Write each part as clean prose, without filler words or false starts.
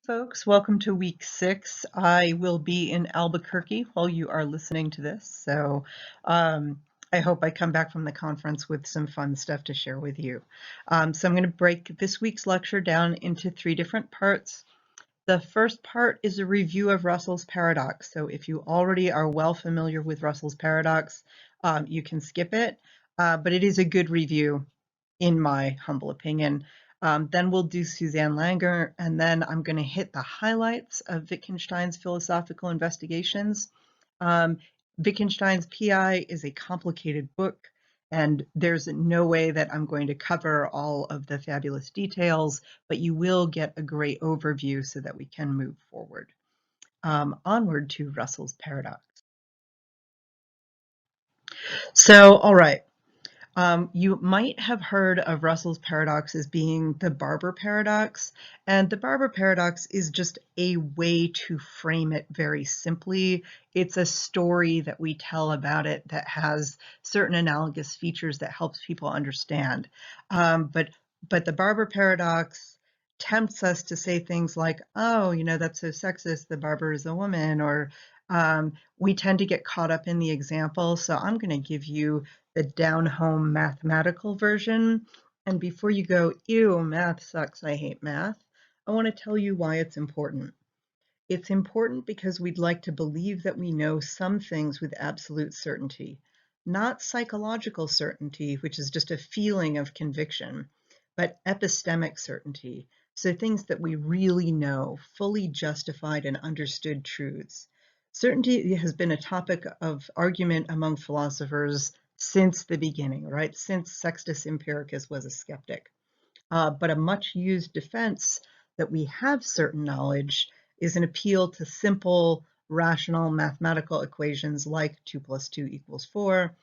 folks. Welcome to week 6. I will be in Albuquerque while you are listening to this. So I hope I come back from the conference with some fun stuff to share with you. So I'm going to break this week's lecture down into 3 different parts. The first part is a review of Russell's paradox. So if you already are well familiar with Russell's paradox, you can skip it, but it is a good review in my humble opinion. Then we'll do Suzanne Langer, and then I'm going to hit the highlights of Wittgenstein's philosophical investigations. Wittgenstein's PI is a complicated book, and there's no way that I'm going to cover all of the fabulous details, but you will get a great overview so that we can move forward. Onward to Russell's paradox. So, all right. You might have heard of Russell's paradox as being the Barber paradox, and the Barber paradox is just a way to frame it very simply. It's a story that we tell about it that has certain analogous features that helps people understand. But the Barber paradox tempts us to say things like, oh, that's so sexist, the barber is a woman, or we tend to get caught up in the example. So I'm going to give you the down-home mathematical version. And before you go, ew, math sucks, I hate math, I want to tell you why it's important. It's important because we'd like to believe that we know some things with absolute certainty, not psychological certainty, which is just a feeling of conviction, but epistemic certainty. So things that we really know, fully justified and understood truths. Certainty has been a topic of argument among philosophers since the beginning, right? Since Sextus Empiricus was a skeptic. But a much used defense that we have certain knowledge is an appeal to simple, rational mathematical equations like 2 + 2 = 4.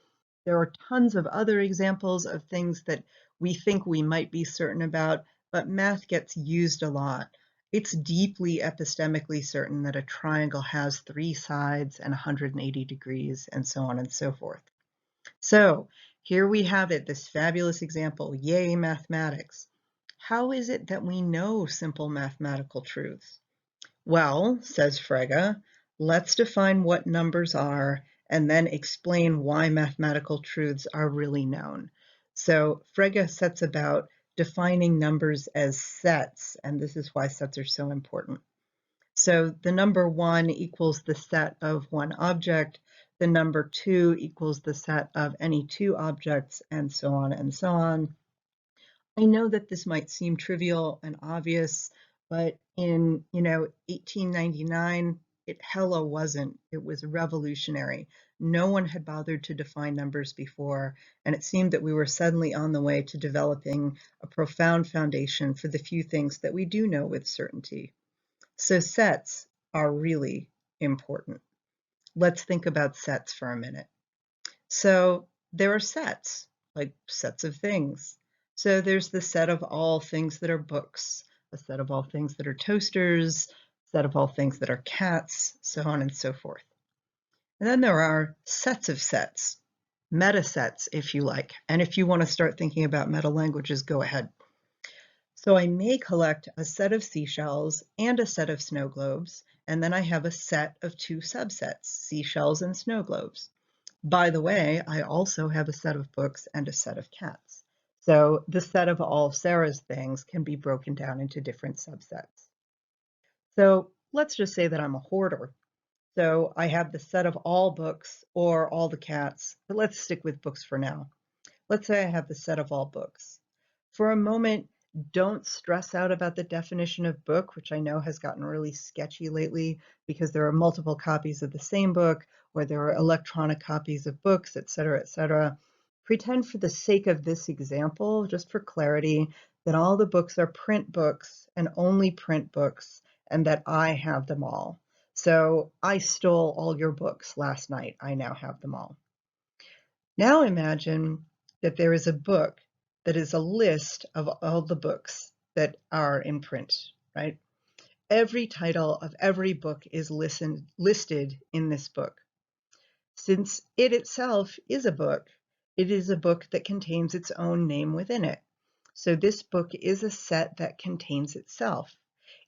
There are tons of other examples of things that we think we might be certain about, but math gets used a lot. It's deeply epistemically certain that a triangle has 3 sides and 180 degrees, and so on and so forth. So here we have it, this fabulous example, yay mathematics. How is it that we know simple mathematical truths? Well, says Frege, let's define what numbers are and then explain why mathematical truths are really known. So Frege sets about defining numbers as sets, and this is why sets are so important. So the number 1 equals the set of one object, the number 2 equals the set of any 2 objects, and so on and so on. I know that this might seem trivial and obvious, but in 1899, it hella wasn't. It was revolutionary. No one had bothered to define numbers before, and it seemed that we were suddenly on the way to developing a profound foundation for the few things that we do know with certainty. So sets are really important. Let's think about sets for a minute. So there are sets, like sets of things. So there's the set of all things that are books, a set of all things that are toasters, a set of all things that are cats, so on and so forth. And then there are sets of sets, meta sets, if you like. And if you want to start thinking about meta languages, go ahead. So I may collect a set of seashells and a set of snow globes, and then I have a set of 2 subsets, seashells and snow globes. By the way, I also have a set of books and a set of cats. So the set of all Sarah's things can be broken down into different subsets. So let's just say that I'm a hoarder. So I have the set of all books or all the cats, but let's stick with books for now. Let's say I have the set of all books. For a moment, don't stress out about the definition of book, which I know has gotten really sketchy lately because there are multiple copies of the same book, or there are electronic copies of books, et cetera, et cetera. Pretend for the sake of this example, just for clarity, that all the books are print books and only print books, and that I have them all. So I stole all your books last night. I now have them all. Now imagine that there is a book that is a list of all the books that are in print, right? Every title of every book is listed in this book. Since it itself is a book, it is a book that contains its own name within it. So this book is a set that contains itself.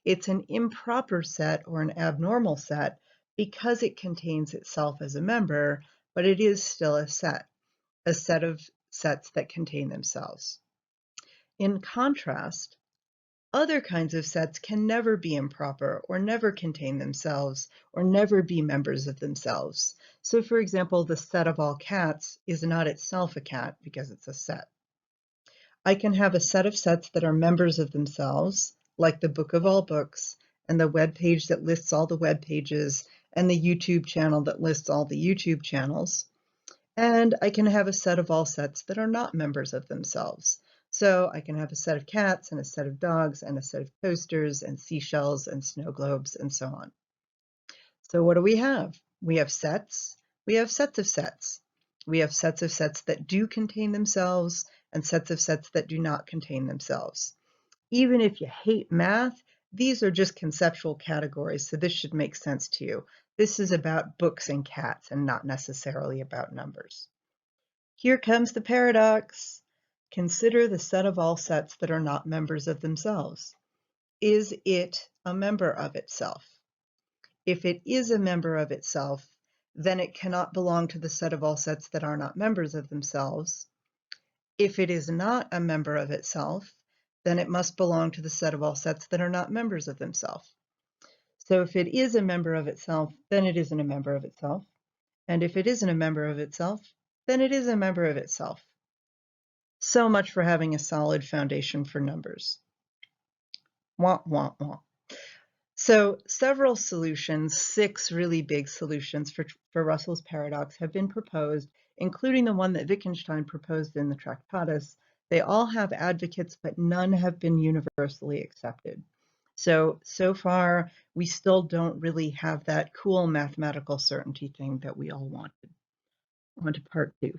It's an improper set or an abnormal set because it contains itself as a member, but it is still a set of sets that contain themselves. In contrast, other kinds of sets can never be improper or never contain themselves or never be members of themselves. So for example, the set of all cats is not itself a cat because it's a set. I can have a set of sets that are members of themselves, like the book of all books and the web page that lists all the web pages and the YouTube channel that lists all the YouTube channels. And I can have a set of all sets that are not members of themselves. So I can have a set of cats and a set of dogs and a set of coasters and seashells and snow globes and so on. So what do we have? We have sets. We have sets of sets. We have sets of sets that do contain themselves and sets of sets that do not contain themselves. Even if you hate math, these are just conceptual categories, so this should make sense to you. This is about books and cats and not necessarily about numbers. Here comes the paradox. Consider the set of all sets that are not members of themselves. Is it a member of itself? If it is a member of itself, then it cannot belong to the set of all sets that are not members of themselves. If it is not a member of itself, then it must belong to the set of all sets that are not members of themselves. So if it is a member of itself, then it isn't a member of itself. And if it isn't a member of itself, then it is a member of itself. So much for having a solid foundation for numbers. Wah, wah, wah. So several solutions, 6 really big solutions for Russell's paradox have been proposed, including the one that Wittgenstein proposed in the Tractatus. They all have advocates, but none have been universally accepted. So far, we still don't really have that cool mathematical certainty thing that we all wanted. On to part 2.